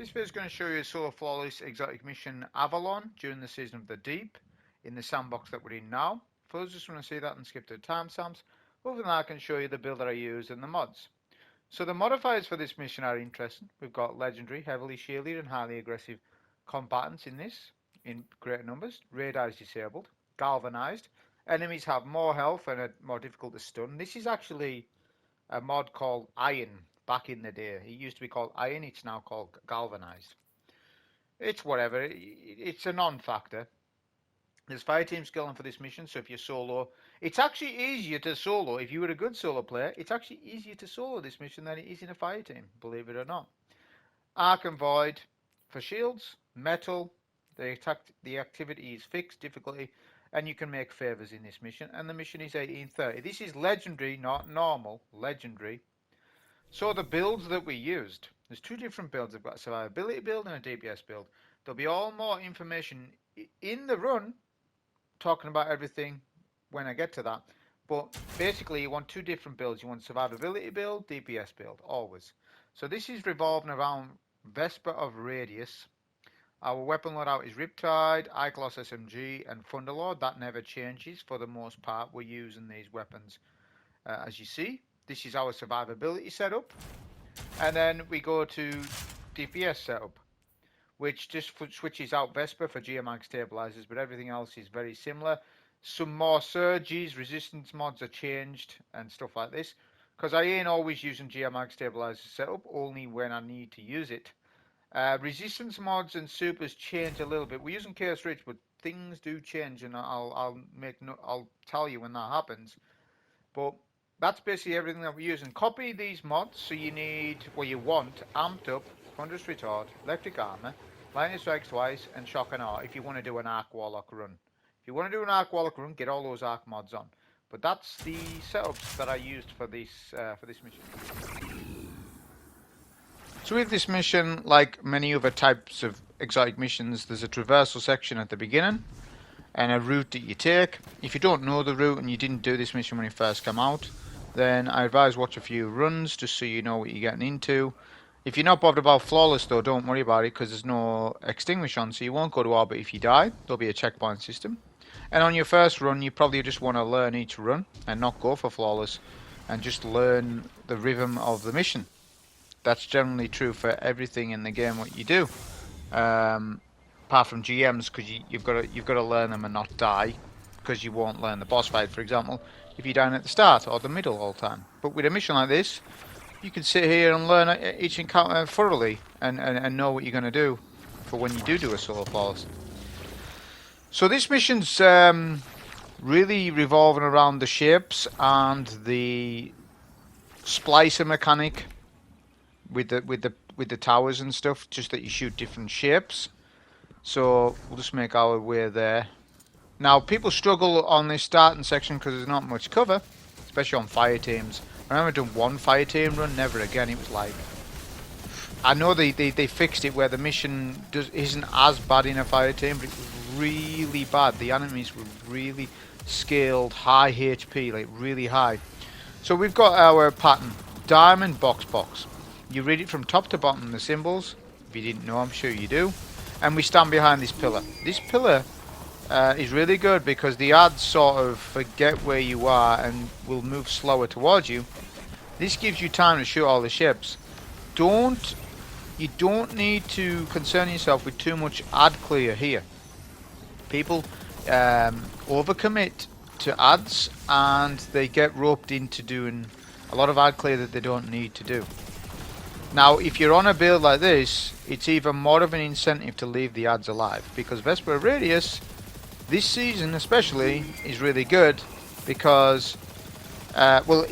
This video is going to show you a solo flawless exotic mission Avalon during the Season of the Deep in the sandbox that we're in now. For those who just want to see that and skip to the timestamps, other than that I can show you the build that I use and the mods. So the modifiers for this mission are interesting. We've got legendary, heavily shielded and highly aggressive combatants in this in greater numbers. Radar is disabled. Galvanized. Enemies have more health and are more difficult to stun. This is actually a mod called Iron. Back in the day, it used to be called Iron, it's now called Galvanized. It's whatever, it's a non-factor. There's fireteam skilling for this mission, so if you're solo, it's actually easier to solo. If you were a good solo player, it's actually easier to solo this mission than it is in a fireteam, believe it or not. Arc and Void for shields, metal, the activity is fixed difficulty, and you can make favors in this mission, and the mission is 1830. This is legendary, not normal, legendary. So the builds that we used, there's two different builds. I've got a survivability build and a DPS build. There'll be all more information in the run talking about everything when I get to that. But basically you want two different builds. You want survivability build, DPS build, always. So this is revolving around Vesper of Radius. Our weapon loadout is Riptide, Ikelos SMG and Thunderlord. That never changes for the most part. We're using these weapons as you see. This is our survivability setup, and then we go to DPS setup, which just switches out Vesper for geomag stabilizers, but everything else is very similar. Some more surges, resistance mods are changed and stuff like this, because I ain't always using geomag stabilizer setup, only when I need to use it. Resistance mods and supers change a little bit. We're using Chaos Rich, but things do change, and I'll tell you when that happens. But that's basically everything that we're using. Copy these mods, so you need, well you want, Amped Up, Thunderous Retort, Electric Armor, Lightning Strikes Twice, and Shock and Awe if you want to do an Arc Warlock run. If you want to do an Arc Warlock run, get all those Arc mods on. But that's the setups that I used for this mission. So with this mission, like many other types of exotic missions, there's a traversal section at the beginning and a route that you take. If you don't know the route and you didn't do this mission when it first came out, then I advise watch a few runs just so you know what you're getting into. If you're not bothered about flawless though, don't worry about it because there's no extinguish on, so you won't go to orbit if you die. There'll be a checkpoint system. And on your first run, you probably just want to learn each run and not go for flawless and just learn the rhythm of the mission. That's generally true for everything in the game what you do. Apart from GMs, because you've got to learn them and not die, because you won't learn the boss fight, for example, if you're down at the start or the middle all the time. But with a mission like this, you can sit here and learn each encounter thoroughly and know what you're going to do for when you do a solo flawless. So this mission's really revolving around the shapes and the splicer mechanic with the towers and stuff, just that you shoot different shapes. So we'll just make our way there. Now people struggle on this starting section because there's not much cover, especially on fire teams. I remember doing one fire team run, never again. It was like, I know they fixed it where the mission isn't as bad in a fire team, but it was really bad. The enemies were really scaled, high HP, like really high. So we've got our pattern, diamond box. You read it from top to bottom, the symbols. If you didn't know, I'm sure you do. And we stand behind this pillar. This pillar is really good because the ads sort of forget where you are and will move slower towards you. This gives you time to shoot all the ships. You don't need to concern yourself with too much ad clear here. People overcommit to ads and they get roped into doing a lot of ad clear that they don't need to do. Now, if you're on a build like this, it's even more of an incentive to leave the ads alive, because Vesper of Radius, this season especially, is really good because, well,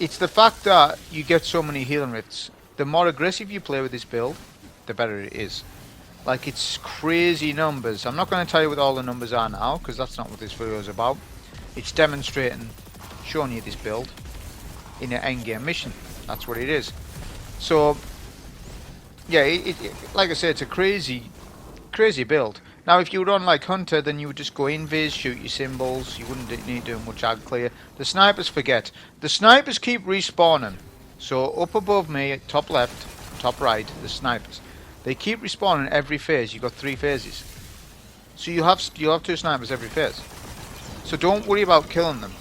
it's the fact that you get so many healing rifts. The more aggressive you play with this build, the better it is. Like, it's crazy numbers. I'm not going to tell you what all the numbers are now, because that's not what this video is about. It's demonstrating, showing you this build in an endgame mission. That's what it is. So, yeah, like I said, it's a crazy build. Now, if you were on like Hunter, then you would just go invis, shoot your symbols. You wouldn't need to do much ad clear. The snipers forget. The snipers keep respawning. So up above me, top left, top right, the snipers. They keep respawning every phase. You've got 3 phases. So you'll have 2 snipers every phase. So don't worry about killing them.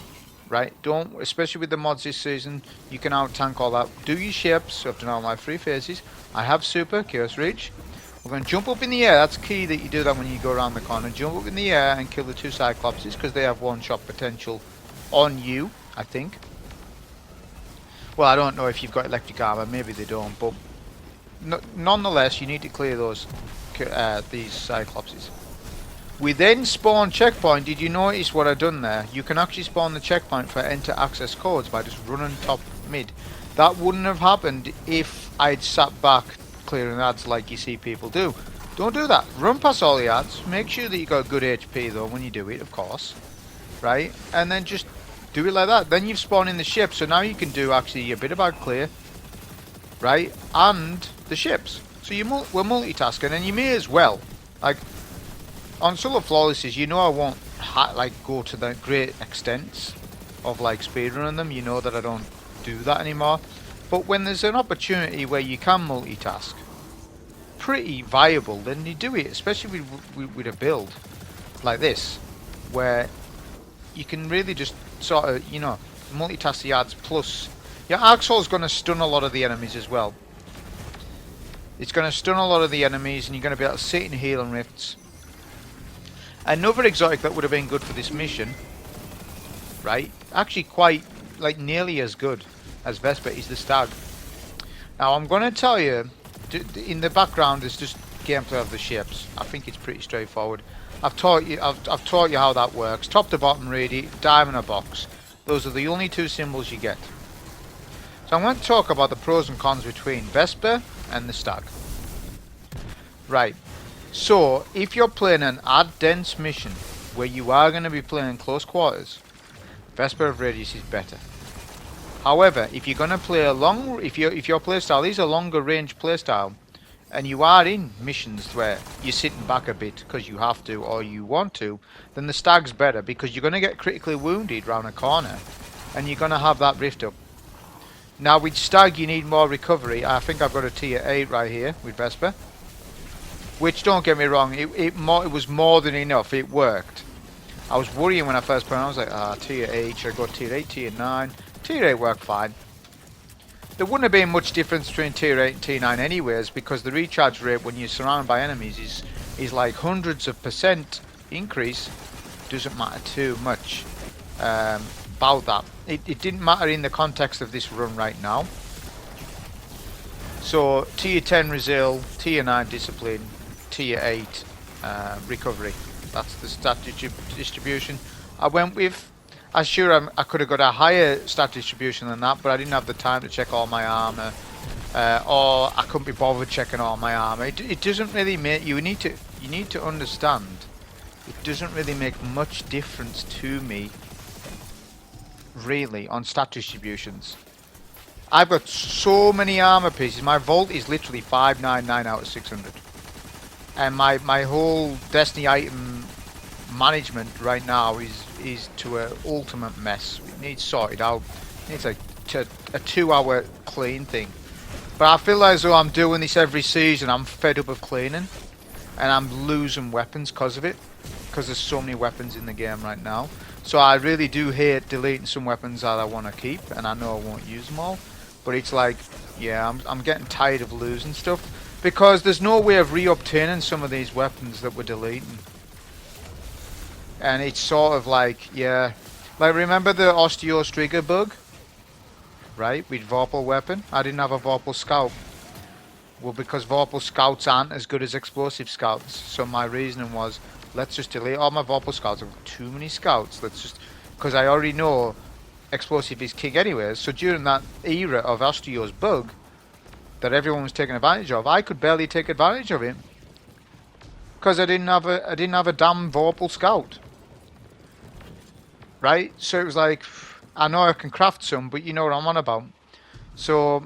Right? Don't, especially with the mods this season, you can out tank all that. Do your ships. So I've done all my 3 phases. I have super, Chaos Reach. We're going to jump up in the air. That's key that you do that when you go around the corner. Jump up in the air and kill the 2 Cyclopses because they have 1-shot potential on you, I think. Well, I don't know if you've got electric armor. Maybe they don't, but nonetheless, you need to clear those these Cyclopses. We then spawn checkpoint. Did you notice what I've done there? You can actually spawn the checkpoint for enter access codes by just running top mid. That wouldn't have happened if I'd sat back clearing ads like you see people do. Don't do that. Run past all the ads. Make sure that you got good HP though when you do it, of course. Right? And then just do it like that. Then you've spawned in the ship, so now you can do actually a bit of ad clear. Right? And the ships. So we're multitasking, and you may as well. Like, on solo flawlesses, you know I won't go to the great extents of like speedrunning them. You know that I don't do that anymore. But when there's an opportunity where you can multitask, pretty viable, then you do it. Especially with a build like this, where you can really just sort of, you know, multitask the ads. Plus, your Arc Soul is going to stun a lot of the enemies as well. It's going to stun a lot of the enemies, and you're going to be able to sit and heal on rifts. Another exotic that would have been good for this mission, right? Actually quite, like, nearly as good as Vesper is the Stag. Now I'm going to tell you, in the background is just gameplay of the ships. I think it's pretty straightforward. I've taught you how that works. Top to bottom ready, diamond or box. Those are the only 2 symbols you get. So I'm going to talk about the pros and cons between Vesper and the Stag. Right. So, if you're playing an ad-dense mission where you are going to be playing close quarters, Vesper of Radius is better. However, if you're going to play a long, if your playstyle is a longer range playstyle, and you are in missions where you're sitting back a bit because you have to or you want to, then the Stag's better because you're going to get critically wounded round a corner, and you're going to have that rift up. Now with Stag you need more recovery. I think I've got a tier 8 right here with Vesper. Which, don't get me wrong, it was more than enough. It worked. I was worrying when I first put it on. I was like, tier 8, should I go tier 8, tier 9? Tier 8 worked fine. There wouldn't have been much difference between tier 8 and tier 9 anyways, because the recharge rate when you're surrounded by enemies is like hundreds of % increase. Doesn't matter too much about that. It didn't matter in the context of this run right now. So, tier 10 Resil, tier 9 Discipline, tier 8 recovery. That's the stat distribution I went with. I'm sure I could have got a higher stat distribution than that, but I didn't have the time to check all my armor, or I couldn't be bothered checking all my armor. It doesn't really make you need to understand. It doesn't really make much difference to me, really, on stat distributions. I've got so many armor pieces. My vault is literally 599 out of 600. And my whole Destiny item management right now is to an ultimate mess. It needs sorted out. It needs a 2-hour clean thing. But I feel as though I'm doing this every season. I'm fed up of cleaning. And I'm losing weapons because of it. Because there's so many weapons in the game right now. So I really do hate deleting some weapons that I want to keep. And I know I won't use them all. But it's like, yeah, I'm getting tired of losing stuff. Because there's no way of re-obtaining some of these weapons that we're deleting. And it's sort of like, yeah. Like, remember the Osteos trigger bug? Right, with Vorpal weapon? I didn't have a Vorpal scout. Well, because Vorpal scouts aren't as good as explosive scouts. So my reasoning was, let's just delete all my Vorpal scouts. I've got too many scouts. Let's just... Because I already know explosive is king anyways. So during that era of Osteos bug, that everyone was taking advantage of, I could barely take advantage of it. Because I didn't have a damn Vorpal scout. Right? So it was like, I know I can craft some, but you know what I'm on about. So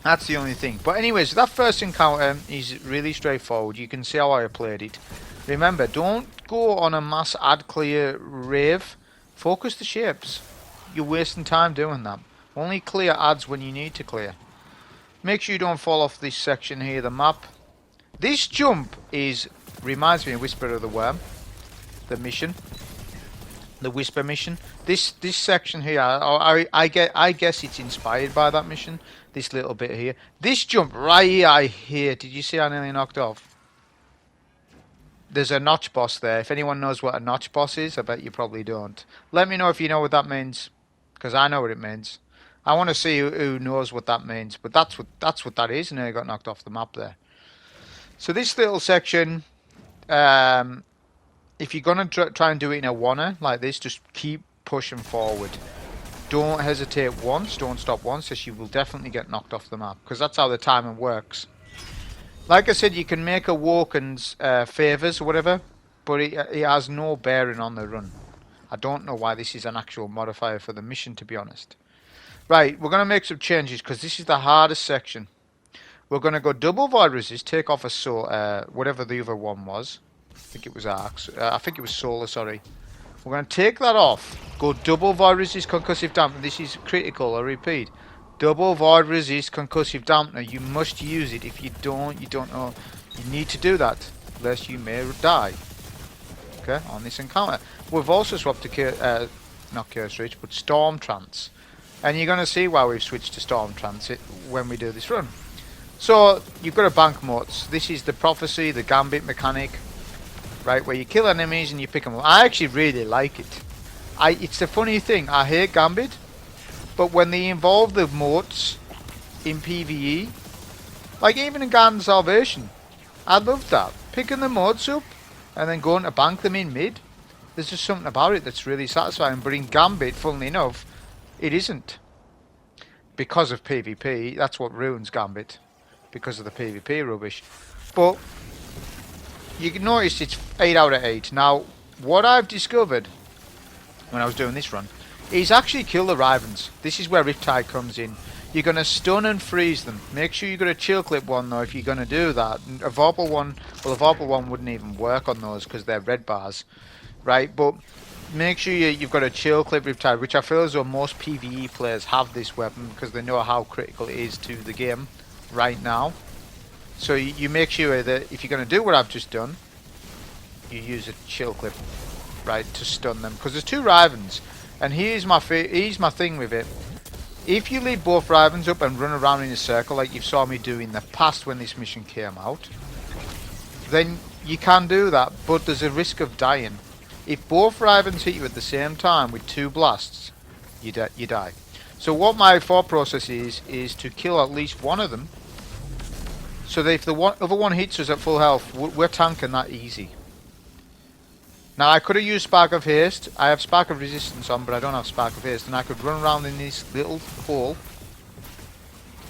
that's the only thing. But anyways, that first encounter is really straightforward. You can see how I played it. Remember, don't go on a mass ad clear rave. Focus the ships. You're wasting time doing that. Only clear ads when you need to clear. Make sure you don't fall off this section here, the map. This jump reminds me of Whisper of the Worm, the mission, the Whisper mission. This section here, I guess it's inspired by that mission. This little bit here, this jump right here, I hate. Did you see I nearly knocked off? There's a notch boss there. If anyone knows what a notch boss is, I bet you probably don't. Let me know if you know what that means, because I know what it means. I want to see who knows what that means. But that's what that is, and I got knocked off the map there. So this little section, if you're gonna try and do it in a wanna like this, just keep pushing forward. Don't hesitate once. Don't stop once, as you will definitely get knocked off the map, because that's how the timing works. Like I said, you can make a Woken's favours or whatever, but it has no bearing on the run. I don't know why this is an actual modifier for the mission, to be honest. Right, we're going to make some changes, because this is the hardest section. We're going to go double void resist, take off a soul, whatever the other one was. I think it was arcs. I think it was solar, sorry. We're going to take that off. Go double void resist concussive dampener. This is critical, I repeat. Double void resist concussive dampener. You must use it. If you don't know. You need to do that, lest you may die. Okay, on this encounter. We've also swapped to not Curse Reach, but Storm Trance. And you're going to see why we've switched to Storm Trance when we do this run. So, you've got a bank modes. This is the Prophecy, the Gambit mechanic. Right, where you kill enemies and you pick them up. I actually really like it. It's the funny thing. I hate Gambit. But when they involve the moats in PvE, like even in Garden Salvation, I love that. Picking the moats up and then going to bank them in mid. There's just something about it that's really satisfying. But in Gambit, funnily enough, it isn't. Because of PvP, that's what ruins Gambit. Because of the PvP rubbish. But you can notice it's 8 out of 8. Now, what I've discovered when I was doing this run is actually kill the Rivens. This is where Riptide comes in. You're going to stun and freeze them. Make sure you've got a chill clip one though if you're going to do that. A Vorpal one, well a Vorpal one wouldn't even work on those because they're red bars. Right, but make sure you've got a chill clip Riptide, which I feel as though most PvE players have this weapon because they know how critical it is to the game right now. So you make sure that if you're going to do what I've just done, you use a chill clip, right, to stun them. Because there's two Rivens. And here's my thing with it. If you leave both Rivens up and run around in a circle like you saw me do in the past when this mission came out, then you can do that, but there's a risk of dying. If both Rivens hit you at the same time with 2 blasts, you die. So what my thought process is to kill at least one of them, so that if the other one hits us at full health, we're tanking that easy. Now I could have used Spark of Haste. I have Spark of Resistance on, but I don't have Spark of Haste. And I could run around in this little hole,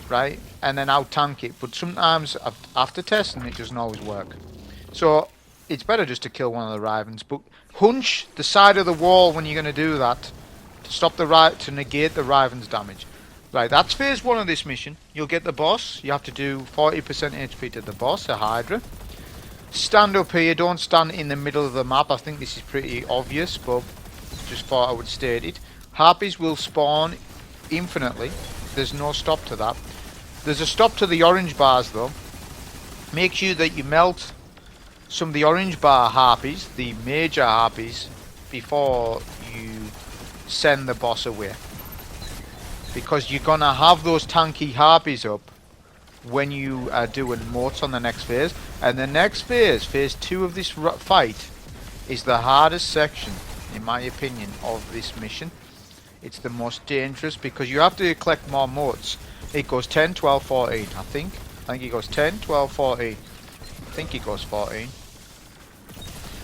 right, and then out tank it. But sometimes, after testing, it doesn't always work. So it's better just to kill one of the Rivens. But hunch the side of the wall when you're going to do that, to stop to negate the Riven's damage. Right, that's phase 1 of this mission. You'll get the boss. You have to do 40% HP to the boss, a Hydra. Stand up here, don't stand in the middle of the map. I think this is pretty obvious, but just thought I would state it. Harpies will spawn infinitely. There's no stop to that. There's a stop to the orange bars though. Make sure that you melt some of the orange bar harpies, the major harpies, before you send the boss away. Because you're going to have those tanky harpies up when you are doing moats on the next phase. And the next phase, phase 2 of this fight, is the hardest section, in my opinion, of this mission. It's the most dangerous because you have to collect more moats. It goes 10, 12, 14, I think. I think it goes 10, 12, 14. I think it goes 14.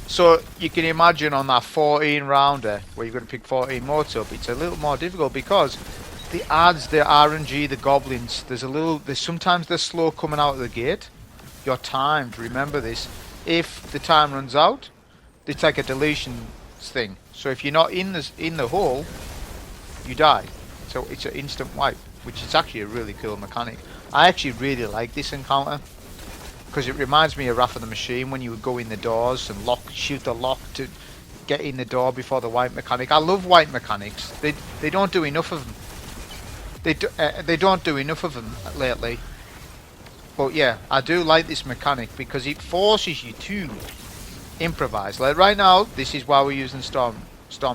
So you can imagine on that 14 rounder, where you're going to pick 14 moats up, it's a little more difficult because the adds, the RNG, the goblins, sometimes they're slow coming out of the gate. You're timed, remember this. If the time runs out, it's like a deletion thing. So if you're not in the hole, you die. So it's an instant wipe, which is actually a really cool mechanic. I actually really like this encounter because it reminds me of Wrath of the Machine when you would go in the doors and shoot the lock to get in the door before the wipe mechanic. I love wipe mechanics. They don't do enough of them. They don't do enough of them lately. But yeah, I do like this mechanic because it forces you to improvise. Like right now, this is why we're using Storm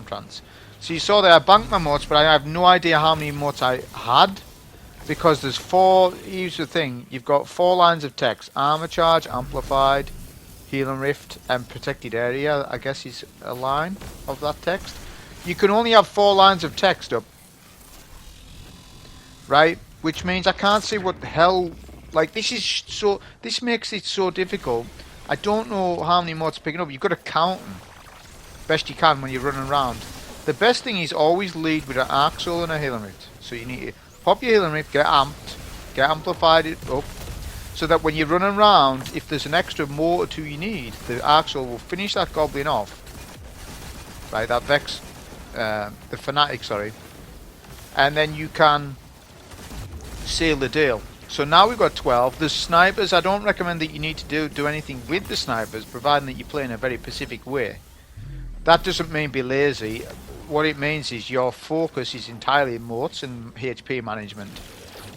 Trance. So you saw that I banked my motes, but I have no idea how many motes I had. Because there's 4, here's the thing, you've got 4 lines of text. Armor Charge, Amplified, Healing Rift, and Protected Area, I guess is a line of that text. You can only have 4 lines of text up. Right? Which means I can't see what the hell, like this makes it so difficult. I don't know how many motes picking up. You've got to count them best you can when you're running around. The best thing is always lead with an Arc Soul and a Healing Rift. So you need to pop your Healing Rift, get amped, get amplified it up, so that when you're running around, if there's an extra mote or 2 you need, the Arc Soul will finish that goblin off. Right, that the Fanatic, sorry. And then you can seal the deal. So now we've got 12. There's snipers. I don't recommend that you need to do anything with the snipers, providing that you play in a very specific way. That doesn't mean be lazy. What it means is your focus is entirely motes and HP management.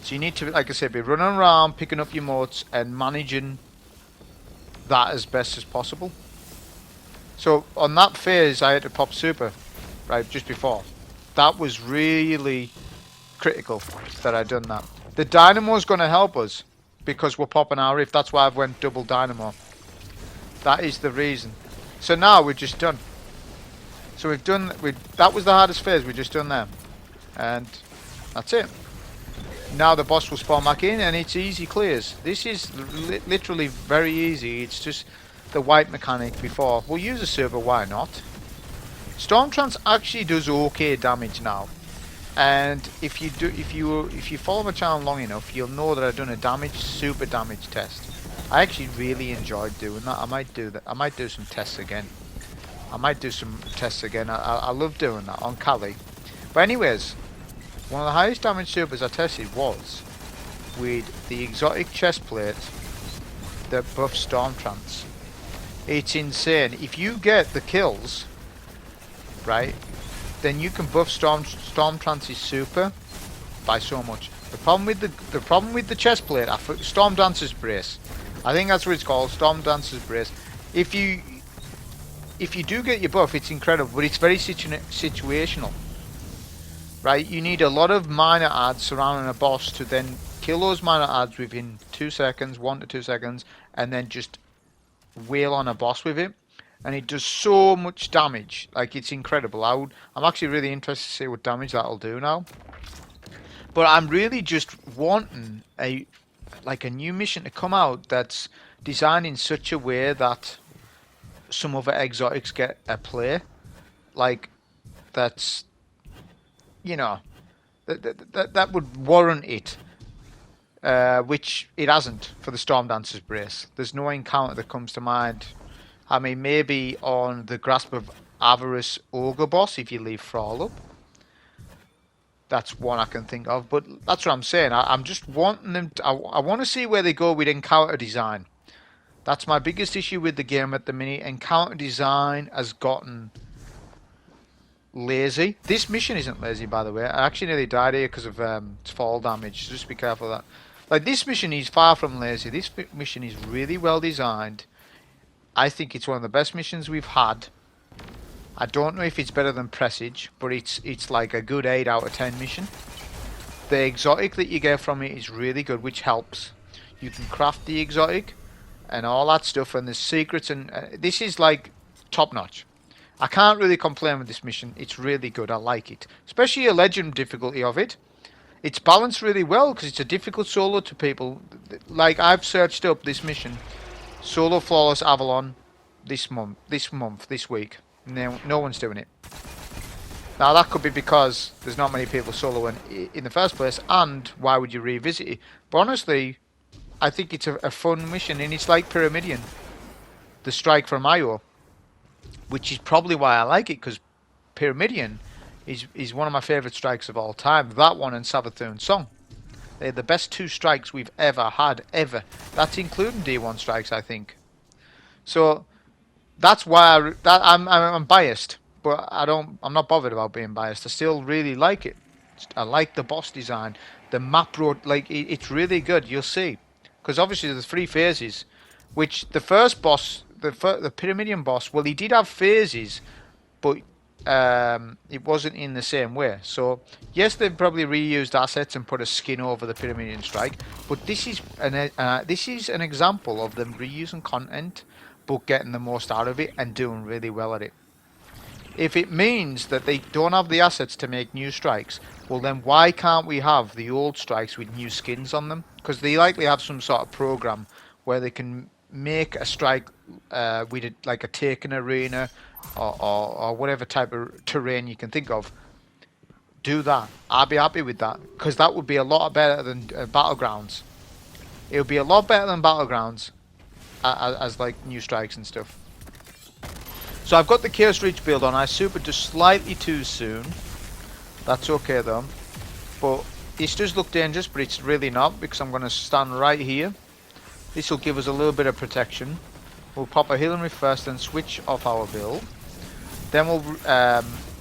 So you need to, like I said, be running around, picking up your motes and managing that as best as possible. So on that phase I had to pop super, right, just before. That was really critical that I done that. The Dynamo's going to help us because we're popping our rift. That's why I've went double Dynamo. That is the reason. So now we're just done. So we've done, that was the hardest phase, we've just done that. And that's it. Now the boss will spawn back in and it's easy clears. This is literally very easy. It's just the white mechanic before. We'll use a server, why not? Storm Trance actually does okay damage now. And if you follow my channel long enough, you'll know that I've done a super damage test. I actually really enjoyed doing that. I might do that. I might do some tests again. I love doing that on Kali. But anyways, one of the highest damage supers I tested was with the exotic chest plate that buffs Storm Trance. It's insane. If you get the kills, right, then you can buff Storm Trance's super by so much. The problem with the chest plate, Storm Dancer's Brace. I think that's what it's called, Storm Dancer's Brace. If you do get your buff, it's incredible, but it's very situational. Right? You need a lot of minor adds surrounding a boss to then kill those minor adds within 2 seconds, 1 to 2 seconds, and then just wail on a boss with it. And it does so much damage. Like, it's incredible. I'm actually really interested to see what damage that'll do now. But I'm really just wanting a new mission to come out that's designed in such a way that some other exotics get a play. Like, that's, you know, that would warrant it. Which it hasn't for the Storm Dancer's Brace. There's no encounter that comes to mind. I mean, maybe on the Grasp of Avarice Ogre boss, if you leave Thrall up. That's one I can think of, but that's what I'm saying. I'm just wanting them to, I want to see where they go with encounter design. That's my biggest issue with the game at the minute. Encounter design has gotten lazy. This mission isn't lazy, by the way. I actually nearly died here because of fall damage, so just be careful of that. Like, this mission is far from lazy. This mission is really well designed. I think it's one of the best missions we've had. I don't know if it's better than Presage, but it's like a good 8 out of 10 mission. The exotic that you get from it is really good, which helps. You can craft the exotic and all that stuff, and there's secrets, and this is like top notch. I can't really complain with this mission. It's really good. I like it, especially a legend difficulty of it. It's balanced really well because it's a difficult solo to people. Like, I've searched up this mission, solo flawless Avalon, this week. No one's doing it. Now that could be because there's not many people soloing in the first place, and why would you revisit it? But honestly, I think it's a fun mission, and it's like Pyramidion, the strike from Io, which is probably why I like it, because Pyramidion is one of my favourite strikes of all time. That one and Savathûn's Song. They're the best 2 strikes we've ever had, ever. That's including D1 strikes, I think. So that's why I'm biased, but I'm not bothered about being biased. I still really like it. I like the boss design, the map road. Like, it's really good. You'll see, because obviously there's 3 phases, which the first boss, the Pyramidion boss, well, he did have phases, but it wasn't in the same way. So yes, they've probably reused assets and put a skin over the Pyramidion strike, but this is an example of them reusing content but getting the most out of it and doing really well at it. If it means that they don't have the assets to make new strikes, well then why can't we have the old strikes with new skins on them? Because they likely have some sort of program where they can make a strike with like a taken arena or whatever type of terrain you can think of. Do that. I'd be happy with that, because that would be a lot better than Battlegrounds. It would be a lot better than Battlegrounds as like new strikes and stuff. So I've got the Chaos Reach build on. I supered just slightly too soon. That's okay though. But this does look dangerous, but it's really not, because I'm going to stand right here. This will give us a little bit of protection. We'll pop a healing rift first and switch off our build. Then we'll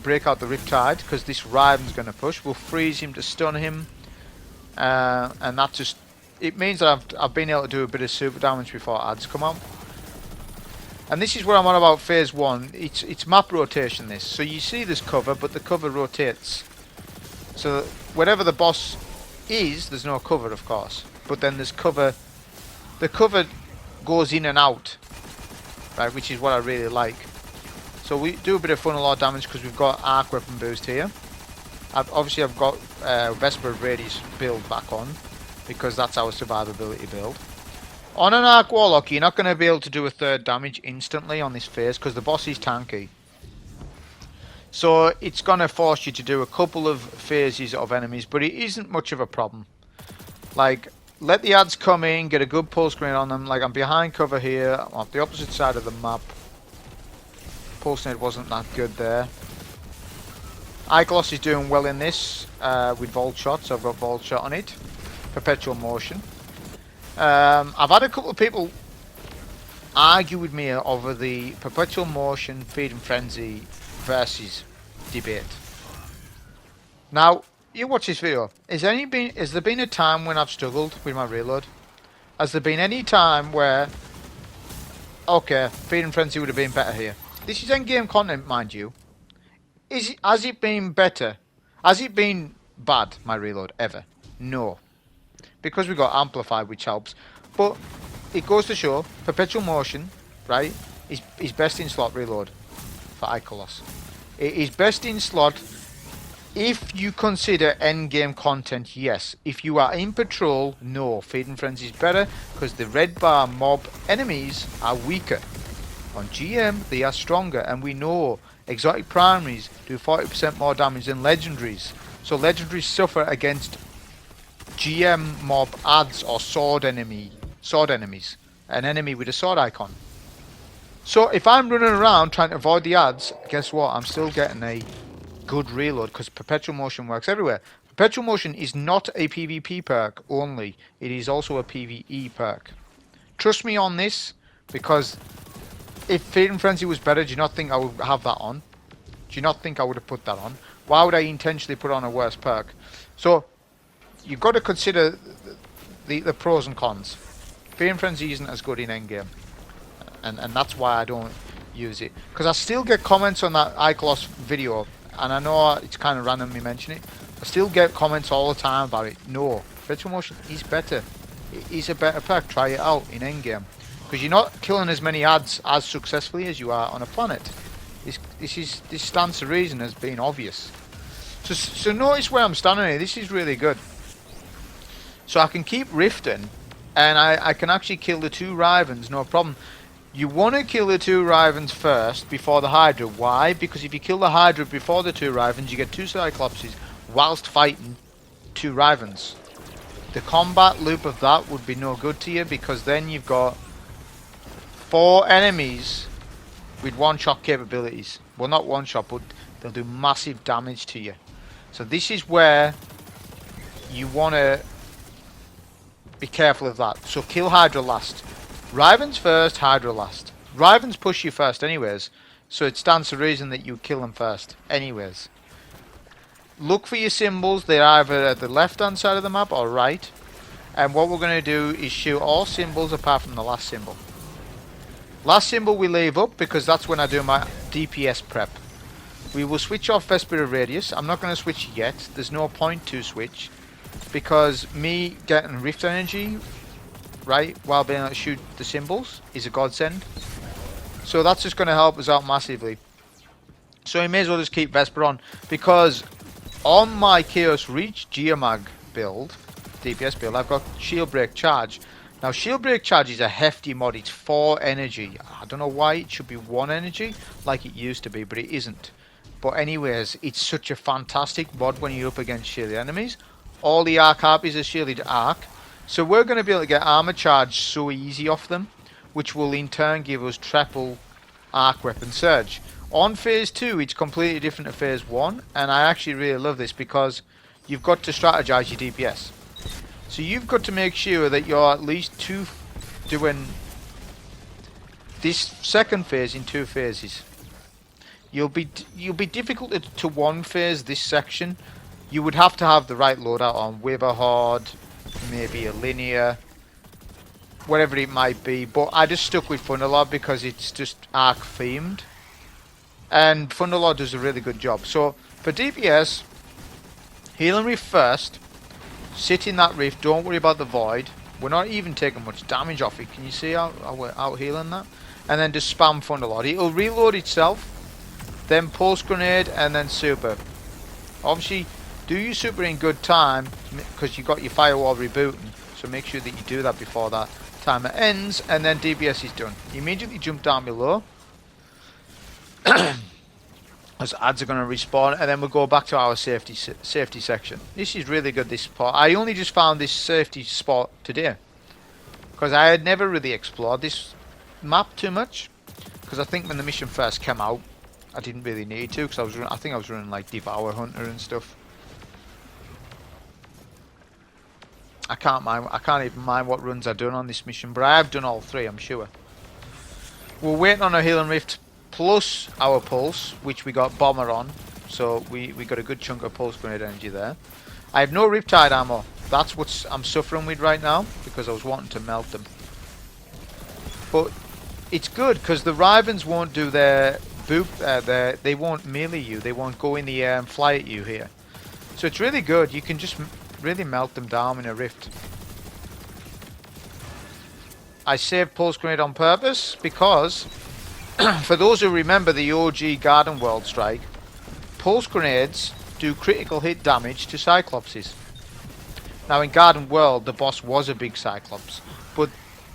break out the Riptide, because this Riven's going to push. We'll freeze him to stun him. And that just... it means that I've been able to do a bit of super damage before ads come out. And this is what I'm on about phase 1. It's map rotation this. So you see this cover, but the cover rotates. So wherever the boss is, there's no cover, of course. But then there's cover. The cover goes in and out, right, which is what I really like. So we do a bit of funnel lord damage because we've got arc weapon boost here. Obviously I've got Vesper Of Radius build back on, because that's our survivability build. On an Arc Warlock, you're not going to be able to do a 3rd damage instantly on this phase, because the boss is tanky. So it's going to force you to do a couple of phases of enemies, but it isn't much of a problem. Like, let the ads come in, get a good pulse grenade on them. Like, I'm behind cover here, I'm off the opposite side of the map. Pulse grenade wasn't that good there. Ikelos is doing well in this with Volt Shot, so I've got Volt Shot on it. Perpetual Motion. I've had a couple of people argue with me over the Perpetual Motion Feeding Frenzy versus debate. Now, you watch this video. Has there been a time when I've struggled with my reload? Has there been any time where, okay, Feeding Frenzy would have been better here? This is endgame content, mind you. Has it been better? Has it been bad, my reload, ever? No. Because we got amplified, which helps. But it goes to show Perpetual Motion, right, is best in slot reload for Ikelos. It is best in slot if you consider endgame content, yes. If you are in patrol, no. Feeding Frenzy is better because the red bar mob enemies are weaker. On GM, they are stronger, and we know exotic primaries do 40% more damage than legendaries. So legendaries suffer against GM mob ads or sword enemies, an enemy with a sword icon. So if I'm running around trying to avoid the ads, guess what? I'm still getting a good reload because Perpetual Motion works everywhere. Perpetual Motion is not a PvP perk only, it is also a PvE perk. Trust me on this, because if Feeding Frenzy was better, do you not think I would have that on? Do you not think I would have put that on? Why would I intentionally put on a worse perk? So you've got to consider the pros and cons. Feeding Frenzy isn't as good in endgame, and that's why I don't use it. Because I still get comments on that Ikelos video, and I know it's kind of random me mentioning it. I still get comments all the time about it. No, Perpetual Motion is better. It is a better perk. Try it out in endgame, because you're not killing as many ads as successfully as you are on a planet. This stands to reason as being obvious. So notice where I'm standing here. This is really good. So I can keep rifting, and I can actually kill the 2 Rivens, no problem. You want to kill the 2 Rivens first before the Hydra. Why? Because if you kill the Hydra before the 2 Rivens, you get 2 Cyclopses whilst fighting 2 Rivens. The combat loop of that would be no good to you, because then you've got 4 enemies with one-shot capabilities. Well, not one-shot, but they'll do massive damage to you. So this is where you want to be careful of that. So kill Hydra last. Rivens first, Hydra last. Rivens push you first anyways, so it stands to reason that you kill them first anyways. Look for your symbols. They're either at the left hand side of the map or right. And what we're going to do is shoot all symbols apart from the last symbol. Last symbol we leave up because that's when I do my DPS prep. We will switch off Vesper Of Radius. I'm not going to switch yet. There's no point to switch. Because me getting Rift Energy, right, while being able to shoot the symbols is a godsend. So that's just going to help us out massively. So you may as well just keep Vesper on. Because on my Chaos Reach Geomag build, DPS build, I've got Shield Break Charge. Now Shield Break Charge is a hefty mod. It's 4 energy. I don't know why it should be 1 energy like it used to be, but it isn't. But anyways, it's such a fantastic mod when you're up against shielded enemies. All the arc harpies are shielded arc. So we're going to be able to get armor charge so easy off them, which will in turn give us triple arc weapon surge. On phase 2 it's completely different to phase 1, and I actually really love this because you've got to strategize your DPS. So you've got to make sure that you're at least doing this second phase in 2 phases. You'll be difficult to one phase this section. You would have to have the right loadout on, Wither Horde, maybe a linear, whatever it might be. But I just stuck with Thunderlord because it's just arc themed, and Thunderlord does a really good job. So for DPS, heal and rift first. Sit in that rift, don't worry about the void. We're not even taking much damage off it. Can you see how we're out healing that? And then just spam Thunderlord. It'll reload itself, then pulse grenade, and then super. Obviously, do your super in good time because you got your firewall rebooting. So make sure that you do that before that timer ends, and then DPS is done. You immediately jump down below. As ads are going to respawn, and then we'll go back to our safety section. This is really good, this spot. I only just found this safety spot today because I had never really explored this map too much, because I think when the mission first came out I didn't really need to, because I think I was running like Devour Hunter and stuff. I can't even mind what runs I've done on this mission, but I have done all 3, I'm sure. We're waiting on a heal and rift plus our pulse, which we got bomber on, so we got a good chunk of pulse grenade energy there. I have no Riptide ammo. That's what I'm suffering with right now, because I was wanting to melt them. But it's good because the Rivens won't do their boop. They won't melee you. They won't go in the air and fly at you here. So it's really good. You can just really melt them down in a rift. I saved pulse grenade on purpose because for those who remember the OG Garden World strike, pulse grenades do critical hit damage to Cyclopses. Now in Garden World the boss was a big Cyclops, but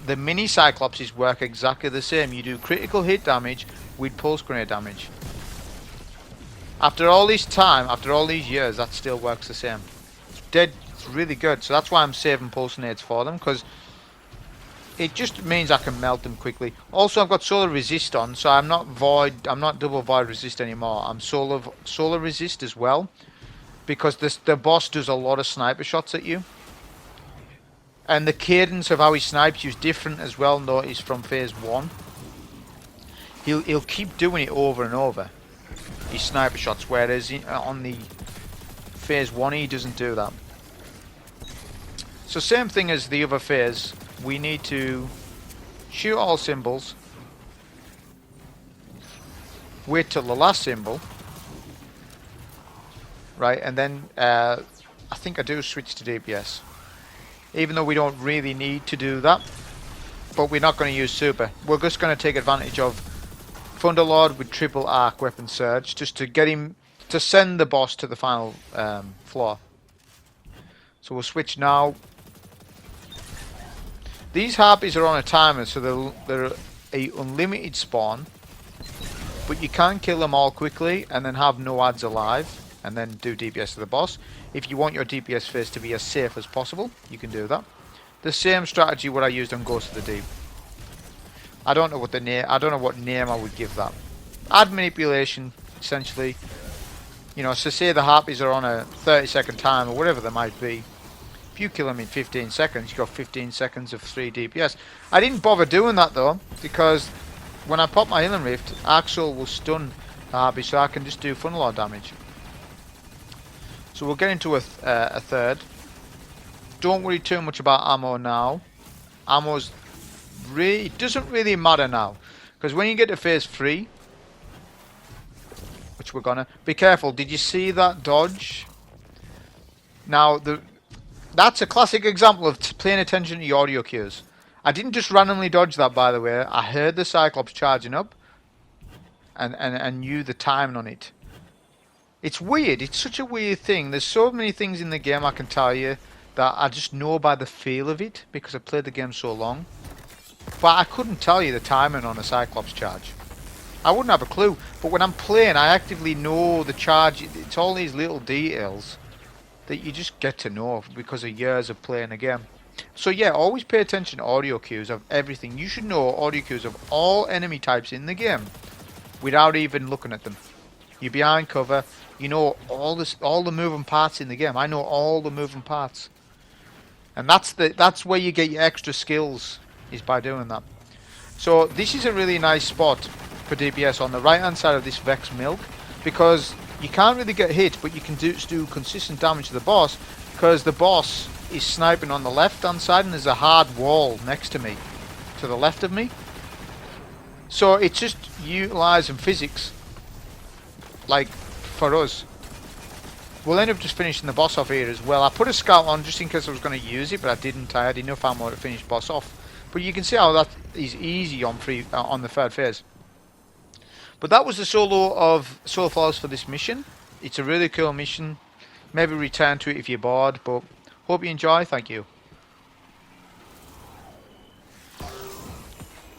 the mini Cyclopses work exactly the same. You do critical hit damage with pulse grenade damage. After all this time, after all these years, that still works the same. It's really good. So that's why I'm saving pulse grenades for them, because it just means I can melt them quickly. Also, I've got solar resist on, so I'm not double void resist anymore. I'm solar resist as well, because the boss does a lot of sniper shots at you, and the cadence of how he snipes you is different as well. Notice from phase 1, he'll keep doing it over and over, his sniper shots, whereas on the phase 1 he doesn't do that. So same thing as the other phase. We need to shoot all symbols, wait till the last symbol, right, and then I think I do switch to DPS, even though we don't really need to do that, but we're not going to use super. We're just going to take advantage of Thunderlord with triple arc weapon surge, just to get him to send the boss to the final floor. So we'll switch now. These harpies are on a timer, so they're a unlimited spawn, but you can kill them all quickly and then have no ads alive and then do DPS to the boss. If you want your DPS phase to be as safe as possible, you can do that. The same strategy what I used on Ghost of the Deep. I don't know what name I would give that. Ad manipulation, essentially. You know, so say the harpies are on a 30-second time or whatever they might be. If you kill them in 15 seconds, you got 15 seconds of 3 DPS. I didn't bother doing that though, because when I pop my Healing Rift, Axel will stun the harpy, so I can just do Thunderlord damage. So we'll get into a third. don't worry too much about ammo now. It doesn't really matter now, because when you get to phase 3, which we're gonna be careful. Did you see that dodge? Now that's a classic example of paying attention to your audio cues. I didn't just randomly dodge that, by the way. I heard the Cyclops charging up, and knew the timing on it. It's weird. It's such a weird thing. There's so many things in the game I can tell you that I just know by the feel of it because I've played the game so long. But I couldn't tell you the timing on a Cyclops charge. I wouldn't have a clue. But when I'm playing, I actively know the charge. It's all these little details that you just get to know because of years of playing the game. So yeah, always pay attention to audio cues of everything. You should know audio cues of all enemy types in the game without even looking at them. You're behind cover. You know all the moving parts in the game. I know all the moving parts, and that's where you get your extra skills, is by doing that. So this is a really nice spot for DPS on the right hand side of this Vex Milk, because you can't really get hit, but you can do consistent damage to the boss, because the boss is sniping on the left hand side and there's a hard wall next to me, to the left of me. So it's just utilising physics, like for us. We'll end up just finishing the boss off here as well. I put a scout on just in case I was going to use it, but I didn't. I had enough ammo to finish boss off. But you can see how that is easy on the third phase. But that was the solo flawless for this mission. It's a really cool mission. Maybe return to it if you're bored, but hope you enjoy. Thank you.